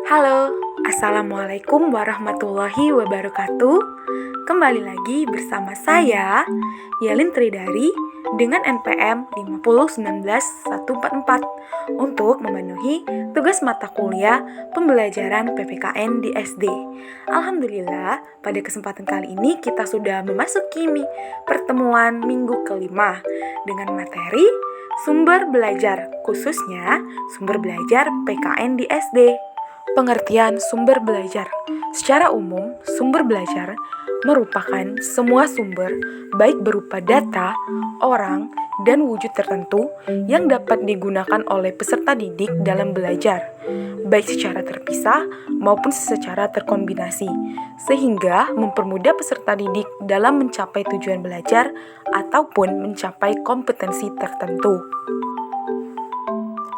Halo, Assalamualaikum warahmatullahi wabarakatuh. Kembali lagi bersama saya, Yelin Tridari, dengan NPM 5019144 untuk memenuhi tugas mata kuliah pembelajaran PPKN di SD. Alhamdulillah, pada kesempatan kali ini kita sudah memasuki pertemuan minggu kelima dengan materi sumber belajar, khususnya sumber belajar PKN di SD. Pengertian sumber belajar. Secara umum, sumber belajar merupakan semua sumber, baik berupa data, orang, dan wujud tertentu yang dapat digunakan oleh peserta didik dalam belajar, baik secara terpisah maupun secara terkombinasi, sehingga mempermudah peserta didik dalam mencapai tujuan belajar ataupun mencapai kompetensi tertentu.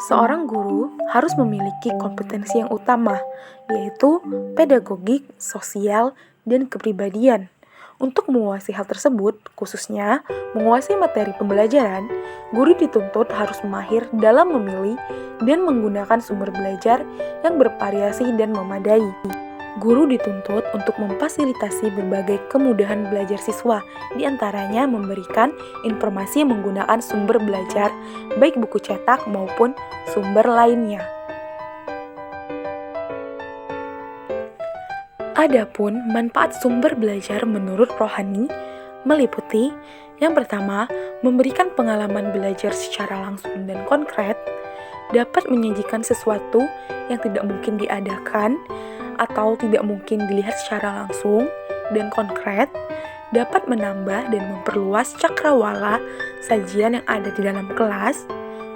Seorang guru harus memiliki kompetensi yang utama, yaitu pedagogik, sosial, dan kepribadian. Untuk menguasai hal tersebut, khususnya menguasai materi pembelajaran, guru dituntut harus mahir dalam memilih dan menggunakan sumber belajar yang bervariasi dan memadai. Guru dituntut untuk memfasilitasi berbagai kemudahan belajar siswa, diantaranya memberikan informasi menggunakan sumber belajar, baik buku cetak maupun sumber lainnya. Adapun manfaat sumber belajar menurut Rohani meliputi yang pertama, memberikan pengalaman belajar secara langsung dan konkret, dapat menyajikan sesuatu yang tidak mungkin diadakan atau tidak mungkin dilihat secara langsung dan konkret, dapat menambah dan memperluas cakrawala sajian yang ada di dalam kelas,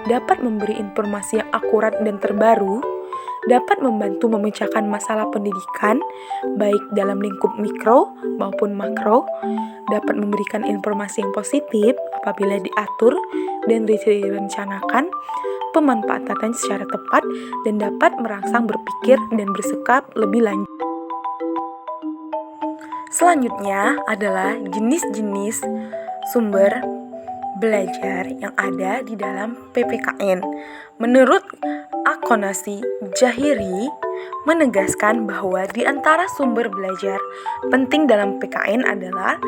dapat memberi informasi yang akurat dan terbaru, dapat membantu memecahkan masalah pendidikan, baik dalam lingkup mikro maupun makro, dapat memberikan informasi yang positif apabila diatur dan direncanakan, pemanfaatan secara tepat, dan dapat merangsang berpikir dan bersikap lebih lanjut. Selanjutnya adalah jenis-jenis sumber belajar yang ada di dalam PPKN. Menurut Akonasi Jahiri menegaskan bahwa di antara sumber belajar penting dalam PKN adalah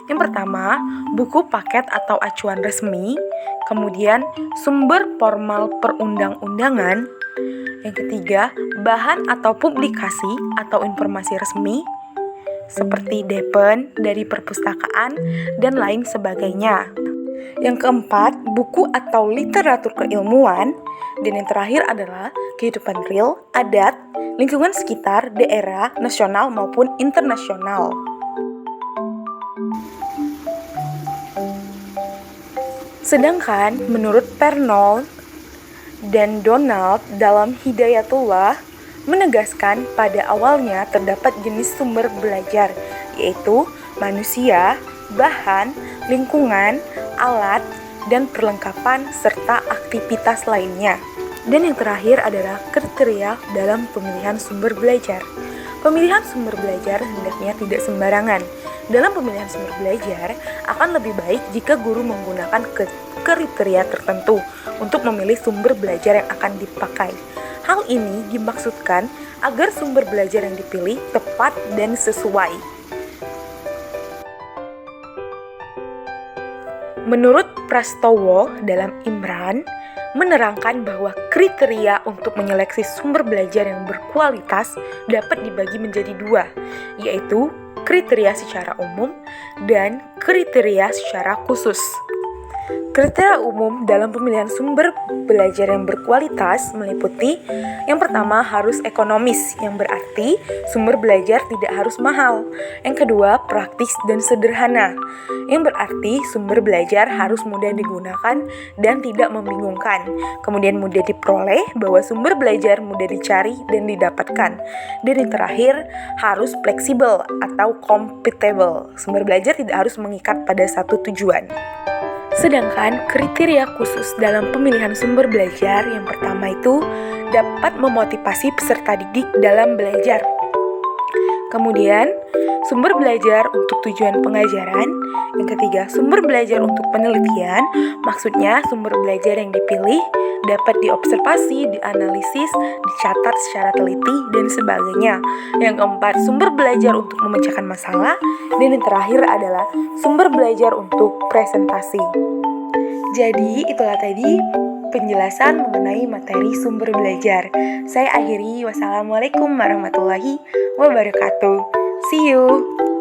yang pertama, buku paket atau acuan resmi, kemudian sumber formal perundang-undangan, yang ketiga, bahan atau publikasi atau informasi resmi, seperti depen dari perpustakaan, dan lain sebagainya. Yang keempat, buku atau literatur keilmuan, dan yang terakhir adalah kehidupan real, adat, lingkungan sekitar, daerah, nasional maupun internasional. Sedangkan menurut Pernold dan Donald dalam Hidayatullah menegaskan pada awalnya terdapat jenis sumber belajar, yaitu manusia, bahan, lingkungan, alat, dan perlengkapan serta aktivitas lainnya. Dan yang terakhir adalah kriteria dalam pemilihan sumber belajar. Pemilihan sumber belajar hendaknya tidak sembarangan. Dalam pemilihan sumber belajar, akan lebih baik jika guru menggunakan kriteria tertentu untuk memilih sumber belajar yang akan dipakai. Hal ini dimaksudkan agar sumber belajar yang dipilih tepat dan sesuai. Menurut Prastowo dalam Imran, menerangkan bahwa kriteria untuk menyeleksi sumber belajar yang berkualitas dapat dibagi menjadi dua, yaitu kriteria secara umum dan kriteria secara khusus. Kriteria umum dalam pemilihan sumber belajar yang berkualitas meliputi yang pertama harus ekonomis, yang berarti sumber belajar tidak harus mahal. Yang kedua praktis dan sederhana, yang berarti sumber belajar harus mudah digunakan dan tidak membingungkan. Kemudian mudah diperoleh, bahwa sumber belajar mudah dicari dan didapatkan. Dan yang terakhir harus fleksibel atau compatible. Sumber belajar tidak harus mengikat pada satu tujuan. Sedangkan kriteria khusus dalam pemilihan sumber belajar yang pertama itu dapat memotivasi peserta didik dalam belajar. Kemudian, sumber belajar untuk tujuan pengajaran. Yang ketiga, sumber belajar untuk penelitian. Maksudnya, sumber belajar yang dipilih dapat diobservasi, dianalisis, dicatat secara teliti, dan sebagainya. Yang keempat, sumber belajar untuk memecahkan masalah. Dan yang terakhir adalah sumber belajar untuk presentasi. Jadi, itulah tadi penjelasan mengenai materi sumber belajar. Saya akhiri, wassalamualaikum warahmatullahi wabarakatuh. See you!